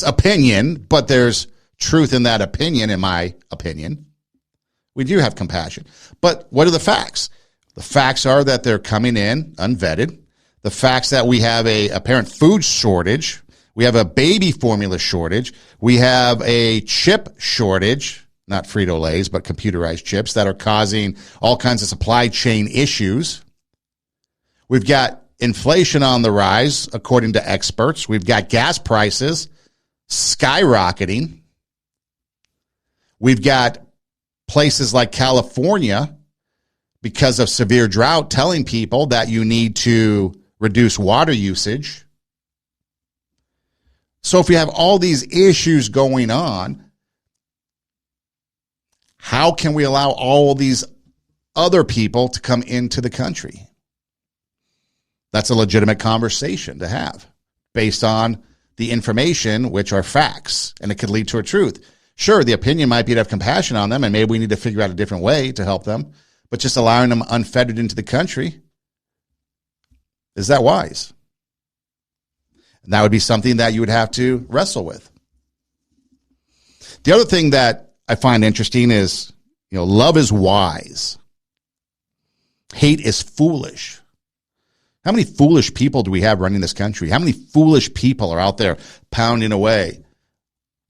opinion, but there's truth in that opinion, in my opinion. We do have compassion. But what are the facts? The facts are that they're coming in unvetted. The facts that we have a apparent food shortage. We have a baby formula shortage. We have a chip shortage, not Frito-Lays, but computerized chips that are causing all kinds of supply chain issues. We've got inflation on the rise, according to experts. We've got gas prices skyrocketing. We've got places like California, because of severe drought, telling people that you need to reduce water usage. So if we have all these issues going on, how can we allow all these other people to come into the country? That's a legitimate conversation to have based on the information, which are facts, and it could lead to a truth. Sure, the opinion might be to have compassion on them, and maybe we need to figure out a different way to help them, but just allowing them unfettered into the country, is that wise? And that would be something that you would have to wrestle with. The other thing that I find interesting is, love is wise. Hate is foolish. How many foolish people do we have running this country? How many foolish people are out there pounding away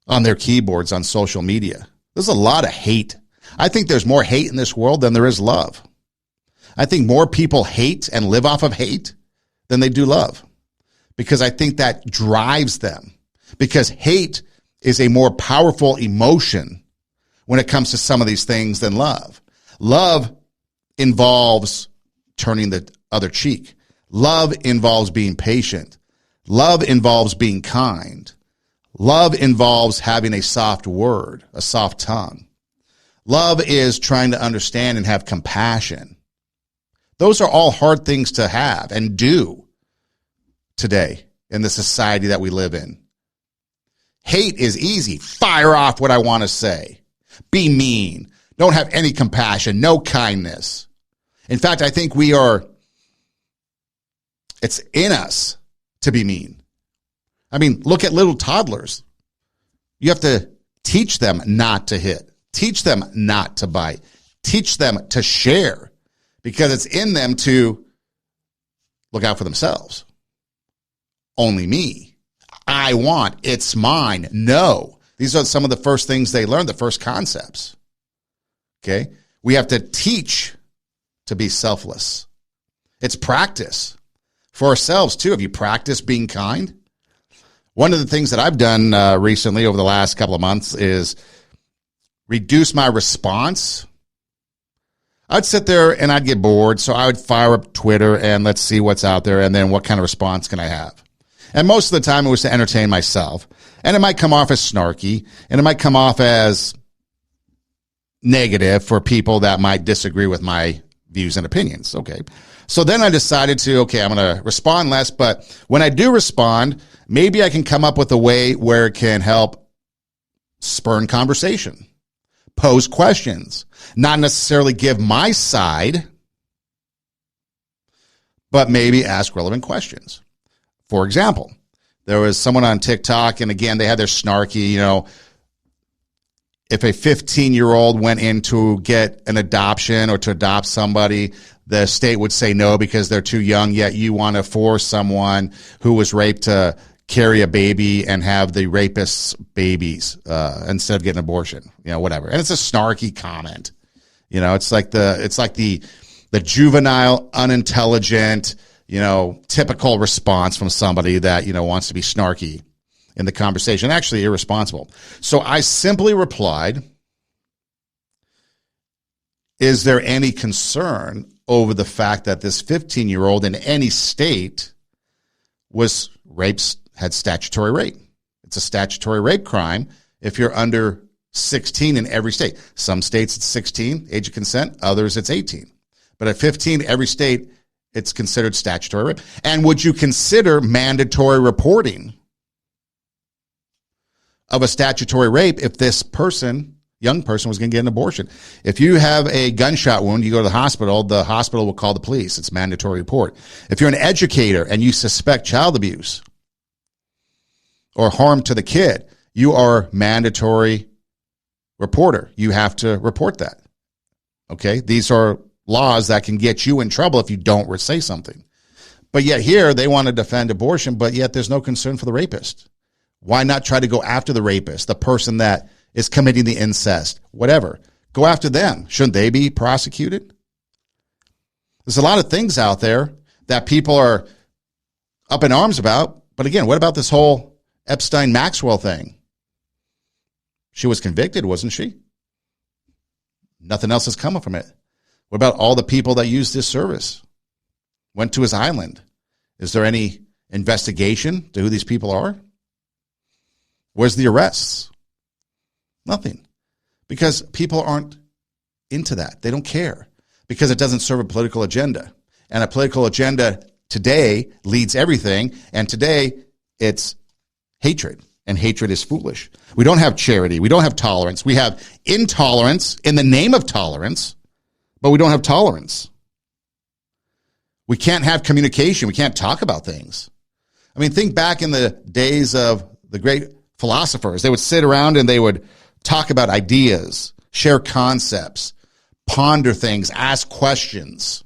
on their keyboards on social media. There's a lot of hate. I think there's more hate in this world than there is love. I think more people hate and live off of hate than they do love, because I think that drives them, because hate is a more powerful emotion when it comes to some of these things than love. Love involves turning the other cheek. Love involves being patient. Love involves being kind. Love involves having a soft word, a soft tongue. Love is trying to understand and have compassion. Those are all hard things to have and do today in the society that we live in. Hate is easy. Fire off what I want to say. Be mean. Don't have any compassion. No kindness. In fact, I think it's in us to be mean. I mean, look at little toddlers. You have to teach them not to hit. Teach them not to bite. Teach them to share, because it's in them to look out for themselves. Only me. I want. It's mine. No. These are some of the first things they learn, the first concepts. Okay? We have to teach to be selfless. It's practice for ourselves, too. Have you practiced being kind? One of the things that I've done recently over the last couple of months is reduce my response. I'd sit there and I'd get bored, so I would fire up Twitter and let's see what's out there, and then what kind of response can I have? And most of the time it was to entertain myself. And it might come off as snarky, and it might come off as negative for people that might disagree with my views and opinions. Okay. So then I decided I'm going to respond less, but when I do respond, maybe I can come up with a way where it can help spur conversation, pose questions, not necessarily give my side, but maybe ask relevant questions. For example, there was someone on TikTok, and again, they had their snarky, if a 15-year-old went in to get an adoption or to adopt somebody, the state would say no because they're too young, yet you want to force someone who was raped to carry a baby and have the rapist's babies instead of getting an abortion, whatever. And it's a snarky comment. It's like the juvenile, unintelligent, typical response from somebody that, wants to be snarky in the conversation, actually irresponsible. So I simply replied, is there any concern over the fact that this 15-year-old in any state was raped, had statutory rape? It's a statutory rape crime if you're under 16 in every state. Some states it's 16, age of consent. Others it's 18. But at 15, every state, it's considered statutory rape. And would you consider mandatory reporting of a statutory rape if this young person was going to get an abortion? If you have a gunshot wound, you go to the hospital will call the police. It's mandatory report. If you're an educator and you suspect child abuse or harm to the kid, you are mandatory reporter. You have to report that. Okay? These are laws that can get you in trouble if you don't say something. But yet here they want to defend abortion, but yet there's no concern for the rapist. Why not try to go after the rapist, the person that is committing the incest, whatever? Go after them. Shouldn't they be prosecuted? There's a lot of things out there that people are up in arms about. But again, what about this whole Epstein-Maxwell thing? She was convicted, wasn't she? Nothing else has come from it. What about all the people that used this service? Went to his island. Is there any investigation to who these people are? Where's the arrests? Nothing. Because people aren't into that. They don't care. Because it doesn't serve a political agenda. And a political agenda today leads everything. And today it's hatred. And hatred is foolish. We don't have charity. We don't have tolerance. We have intolerance in the name of tolerance, but we don't have tolerance. We can't have communication. We can't talk about things. I mean, think back in the days of the great philosophers. They would sit around and they would talk about ideas, share concepts, ponder things, ask questions.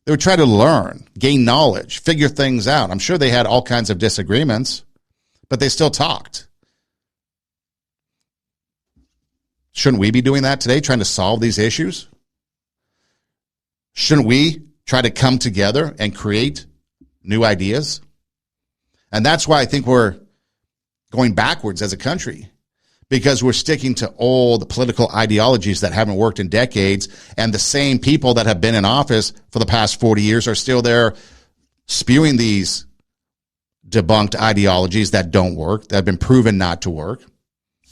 They would try to learn, gain knowledge, figure things out. I'm sure they had all kinds of disagreements, but they still talked. Shouldn't we be doing that today, trying to solve these issues? Shouldn't we try to come together and create new ideas? And that's why I think we're going backwards as a country, because we're sticking to old political ideologies that haven't worked in decades, and the same people that have been in office for the past 40 years are still there spewing these debunked ideologies that don't work, that have been proven not to work.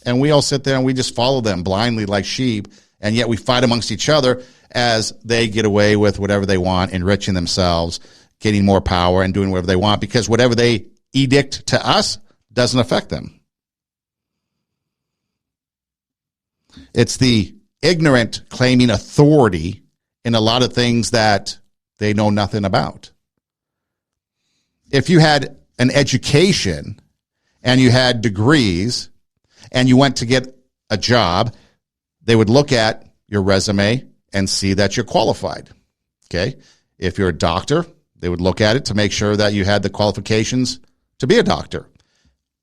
And we all sit there and we just follow them blindly like sheep, and yet we fight amongst each other as they get away with whatever they want, enriching themselves, getting more power, and doing whatever they want, because whatever they edict to us doesn't affect them. It's the ignorant claiming authority in a lot of things that they know nothing about. If you had an education and you had degrees and you went to get a job, they would look at your resume and see that you're qualified. Okay? If you're a doctor, they would look at it to make sure that you had the qualifications to be a doctor.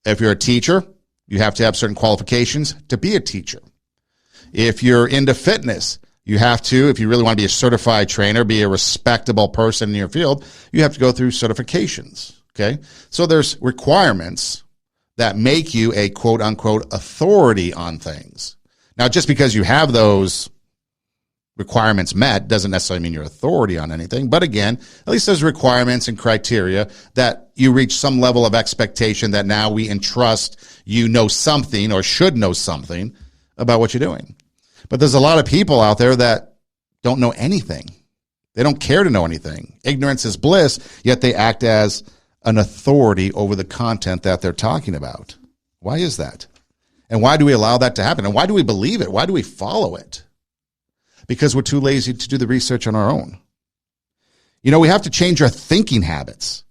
If you're a teacher, you have to have certain qualifications to be a teacher. If you're into fitness, you have to, if you really want to be a certified trainer, be a respectable person in your field, you have to go through certifications. Okay? So there's requirements that make you a quote unquote authority on things. Now, just because you have those requirements met doesn't necessarily mean you're authority on anything. But again, at least there's requirements and criteria that you reach some level of expectation that now we entrust you know something or should know something about what you're doing. But there's a lot of people out there that don't know anything. They don't care to know anything. Ignorance is bliss, yet they act as an authority over the content that they're talking about. Why is that? And why do we allow that to happen? And why do we believe it? Why do we follow it? Because we're too lazy to do the research on our own. You know, we have to change our thinking habits.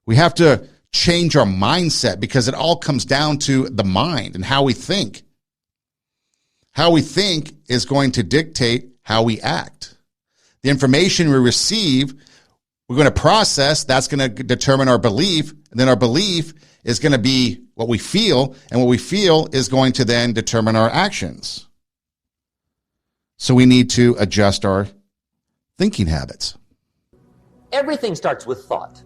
We have to change our mindset, because it all comes down to the mind and how we think. How we think is going to dictate how we act. The information we receive, we're going to process. That's going to determine our belief. And then our belief is going to be what we feel. And what we feel is going to then determine our actions. So we need to adjust our thinking habits. Everything starts with thought.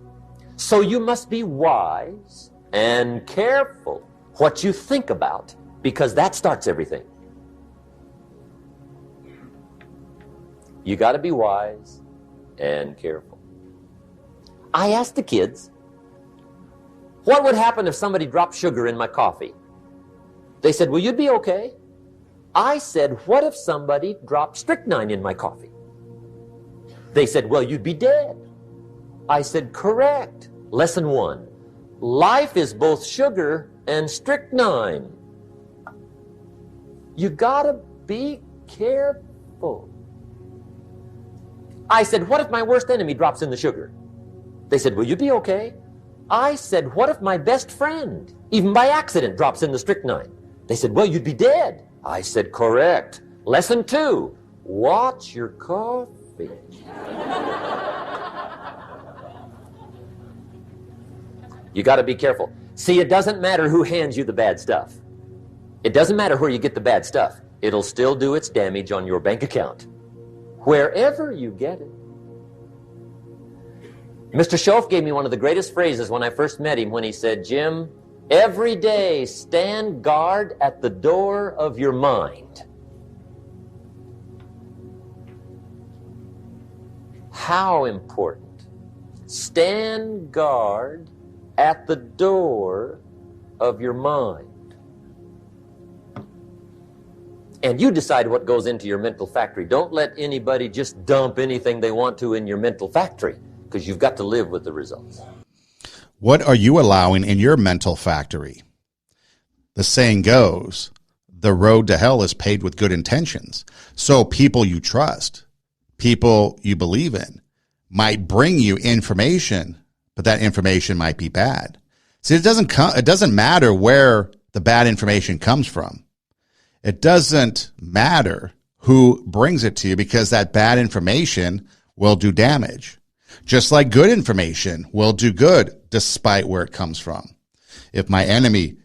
So you must be wise and careful what you think about, because that starts everything. You got to be wise and careful. I asked the kids, what would happen if somebody dropped sugar in my coffee? They said, well, you'd be okay. I said, what if somebody dropped strychnine in my coffee? They said, well, you'd be dead. I said, correct. Lesson 1. Life is both sugar and strychnine. You gotta be careful. I said, what if my worst enemy drops in the sugar? They said, will you be okay? I said, what if my best friend, even by accident, drops in the strychnine? They said, well, you'd be dead. I said, correct. Lesson 2, watch your coffee. You got to be careful. See, it doesn't matter who hands you the bad stuff. It doesn't matter where you get the bad stuff. It'll still do its damage on your bank account, wherever you get it. Mr. Schoaf gave me one of the greatest phrases when I first met him, when he said, Jim, every day stand guard at the door of your mind. How important. Stand guard at the door of your mind. And you decide what goes into your mental factory. Don't let anybody just dump anything they want to in your mental factory, because you've got to live with the results. What are you allowing in your mental factory? The saying goes, the road to hell is paved with good intentions. So people you trust, people you believe in, might bring you information, but that information might be bad. See, it doesn't matter where the bad information comes from. It doesn't matter who brings it to you, because that bad information will do damage. Just like good information will do good despite where it comes from. If my enemy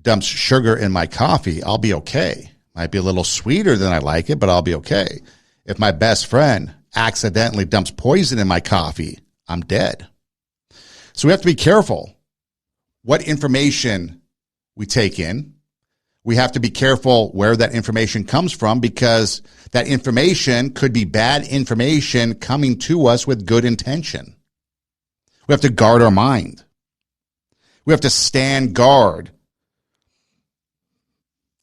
dumps sugar in my coffee, I'll be okay. Might be a little sweeter than I like it, but I'll be okay. If my best friend accidentally dumps poison in my coffee, I'm dead. So we have to be careful what information we take in. We have to be careful where that information comes from, because that information could be bad information coming to us with good intention. We have to guard our mind. We have to stand guard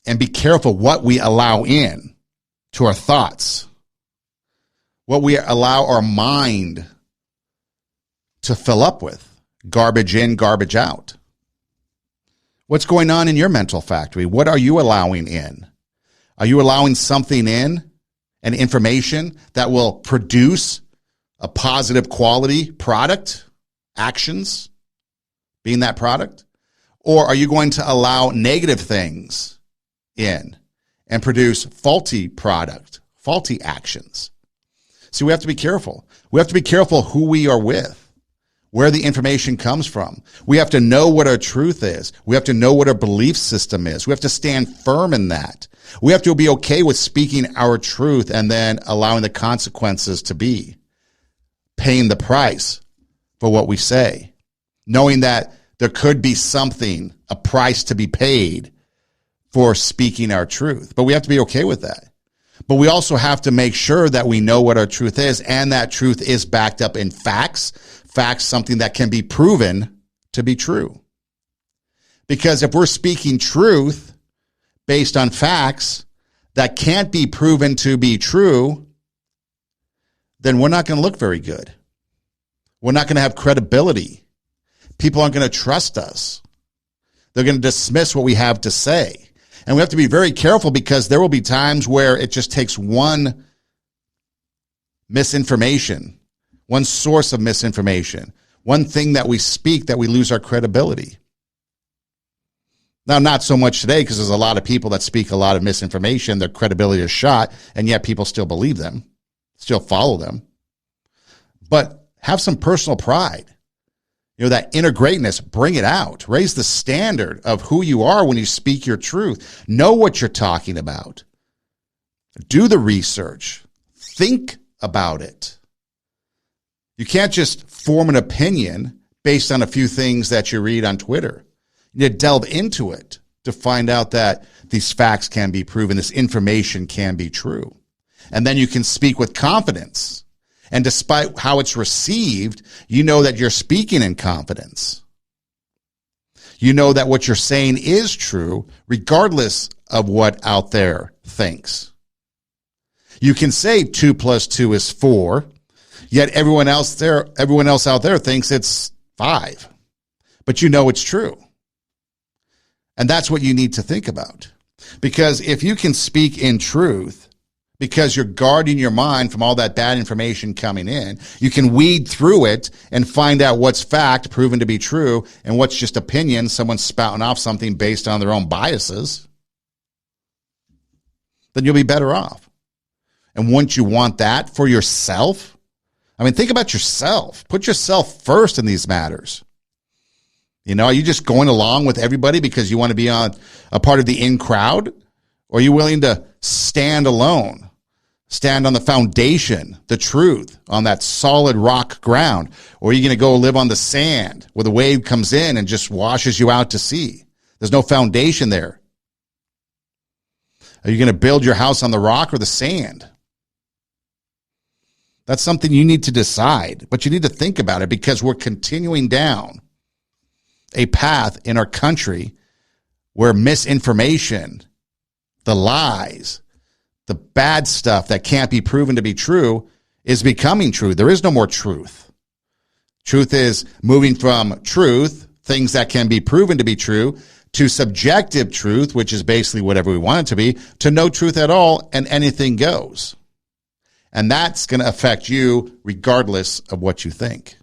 and be careful what we allow in to our thoughts, what we allow our mind to fill up with. Garbage in, garbage out. What's going on in your mental factory? What are you allowing in? Are you allowing something in, an information that will produce a positive quality product, actions, being that product? Or are you going to allow negative things in and produce faulty product, faulty actions? See, we have to be careful. We have to be careful who we are with, where the information comes from. We have to know what our truth is. We have to know what our belief system is. We have to stand firm in that. We have to be okay with speaking our truth and then allowing the consequences to be, paying the price for what we say, knowing that there could be something, a price to be paid for speaking our truth. But we have to be okay with that. But we also have to make sure that we know what our truth is, and that truth is backed up in facts, something that can be proven to be true. Because if we're speaking truth based on facts that can't be proven to be true, then we're not going to look very good. We're not going to have credibility. People aren't going to trust us. They're going to dismiss what we have to say. And we have to be very careful, because there will be times where it just takes one misinformation, one source of misinformation, one thing that we speak that we lose our credibility. Now, not so much today, because there's a lot of people that speak a lot of misinformation. Their credibility is shot, and yet people still believe them, still follow them. But have some personal pride. You know, that inner greatness, bring it out. Raise the standard of who you are when you speak your truth. Know what you're talking about. Do the research. Think about it. You can't just form an opinion based on a few things that you read on Twitter. You need to delve into it to find out that these facts can be proven, this information can be true. And then you can speak with confidence. And despite how it's received, you know that you're speaking in confidence. You know that what you're saying is true, regardless of what out there thinks. You can say 2 + 2 is 4, yet everyone else out there thinks it's 5. But you know it's true. And that's what you need to think about. Because if you can speak in truth, because you're guarding your mind from all that bad information coming in, you can weed through it and find out what's fact, proven to be true, and what's just opinion, someone spouting off something based on their own biases. Then you'll be better off. And wouldn't you want that for yourself? I mean, think about yourself. Put yourself first in these matters. You know, are you just going along with everybody because you want to be on a part of the in crowd? Or are you willing to stand alone? Stand on the foundation, the truth, on that solid rock ground? Or are you going to go live on the sand where the wave comes in and just washes you out to sea? There's no foundation there. Are you going to build your house on the rock or the sand? That's something you need to decide, but you need to think about it, because we're continuing down a path in our country where misinformation, the lies, the bad stuff that can't be proven to be true is becoming true. There is no more truth. Truth is moving from truth, things that can be proven to be true, to subjective truth, which is basically whatever we want it to be, to no truth at all, and anything goes. And that's going to affect you regardless of what you think,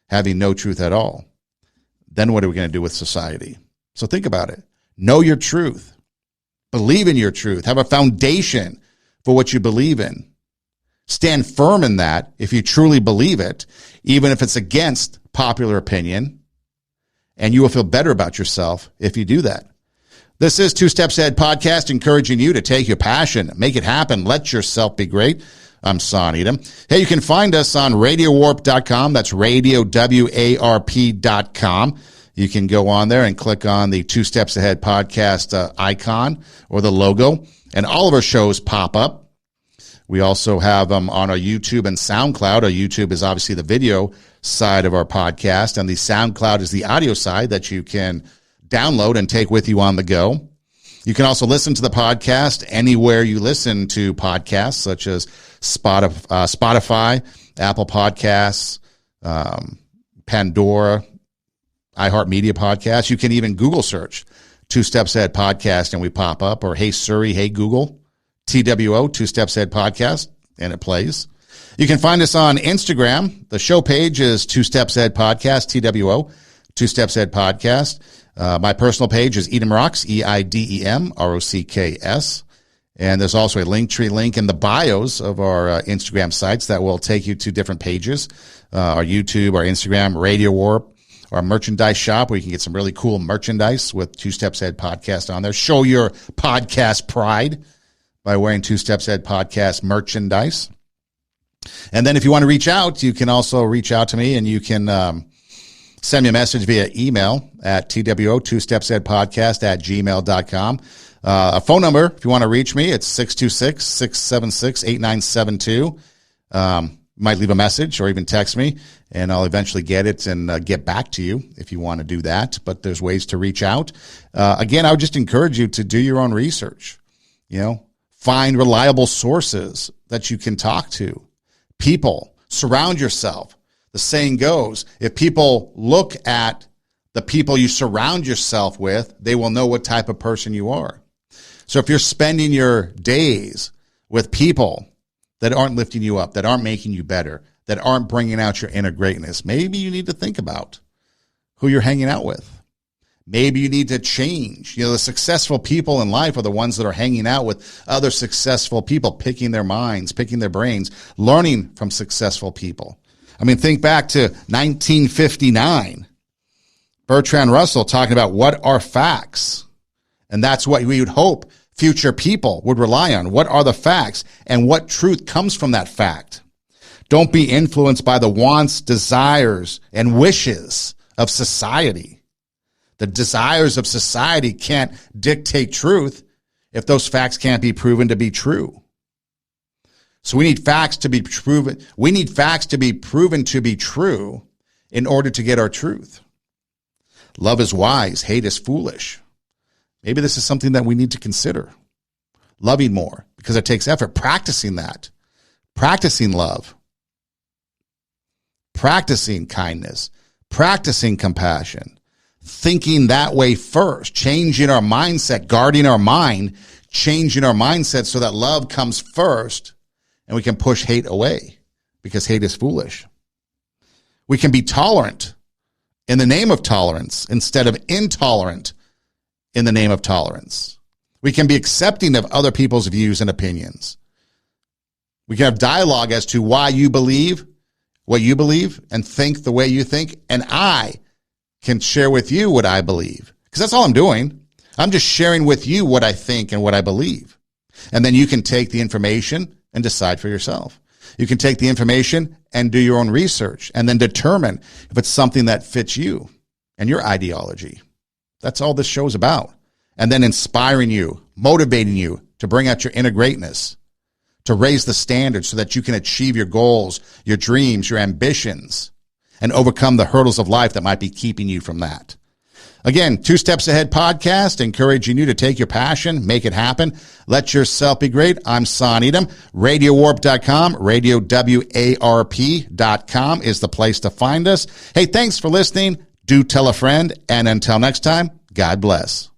having no truth at all. Then what are we going to do with society? So think about it. Know your truth. Believe in your truth. Have a foundation for what you believe in. Stand firm in that if you truly believe it, even if it's against popular opinion, and you will feel better about yourself if you do that. This is Two Steps Ahead Podcast, encouraging you to take your passion, make it happen, let yourself be great. I'm Son Edom. Hey, you can find us on RadioWarp.com. That's RadioWarp.com. You can go on there and click on the Two Steps Ahead Podcast icon or the logo, and all of our shows pop up. We also have them on our YouTube and SoundCloud. Our YouTube is obviously the video side of our podcast, and the SoundCloud is the audio side that you can download and take with you on the go. You can also listen to the podcast anywhere you listen to podcasts, such as Spotify, Apple Podcasts, Pandora, iHeartMedia Podcasts. You can even Google search Two Steps Ahead Podcast and we pop up, or Hey Siri, Hey Google, TWO, Two Steps Ahead Podcast, and it plays. You can find us on Instagram. The show page is Two Steps Ahead Podcast, TWO, Two Steps Ahead Podcast. My personal page is Edom Rocks, EIDEM, ROCKS. And there's also a Linktree link in the bios of our Instagram sites that will take you to different pages. Our YouTube, our Instagram, Radio Warp, our merchandise shop where you can get some really cool merchandise with Two Steps Ahead Podcast on there. Show your podcast pride by wearing Two Steps Ahead Podcast merchandise. And then if you want to reach out, you can also reach out to me, and you can send me a message via email at twotwostepsaheadpodcast@gmail.com. A phone number, if you want to reach me, it's 626-676-8972. You might leave a message or even text me, and I'll eventually get it and get back to you if you want to do that. But there's ways to reach out. Again, I would just encourage you to do your own research. Find reliable sources that you can talk to. People, surround yourself. The saying goes, if people look at the people you surround yourself with, they will know what type of person you are. So if you're spending your days with people that aren't lifting you up, that aren't making you better, that aren't bringing out your inner greatness, maybe you need to think about who you're hanging out with. Maybe you need to change. The successful people in life are the ones that are hanging out with other successful people, picking their minds, picking their brains, learning from successful people. I mean, think back to 1959. Bertrand Russell talking about what are facts. And that's what we would hope future people would rely on. What are the facts and what truth comes from that fact? Don't be influenced by the wants, desires, and wishes of society. The desires of society can't dictate truth if those facts can't be proven to be true. So we need facts to be proven. We need facts to be proven to be true in order to get our truth. Love is wise. Hate is foolish. Maybe this is something that we need to consider. Loving more, because it takes effort. Practicing that. Practicing love. Practicing kindness. Practicing compassion. Thinking that way first. Changing our mindset. Guarding our mind. Changing our mindset so that love comes first. And we can push hate away, because hate is foolish. We can be tolerant in the name of tolerance instead of intolerant in the name of tolerance. We can be accepting of other people's views and opinions. We can have dialogue as to why you believe what you believe and think the way you think, and I can share with you what I believe, because that's all I'm doing. I'm just sharing with you what I think and what I believe. And then you can take the information and decide for yourself. You can take the information and do your own research and then determine if it's something that fits you and your ideology. That's all this show's about. And then inspiring you, motivating you to bring out your inner greatness, to raise the standards so that you can achieve your goals, your dreams, your ambitions, and overcome the hurdles of life that might be keeping you from that. Again, Two Steps Ahead Podcast, encouraging you to take your passion, make it happen. Let yourself be great. I'm Son Edom. RadioWarp.com, RadioWarp.com is the place to find us. Hey, thanks for listening. Do tell a friend. And until next time, God bless.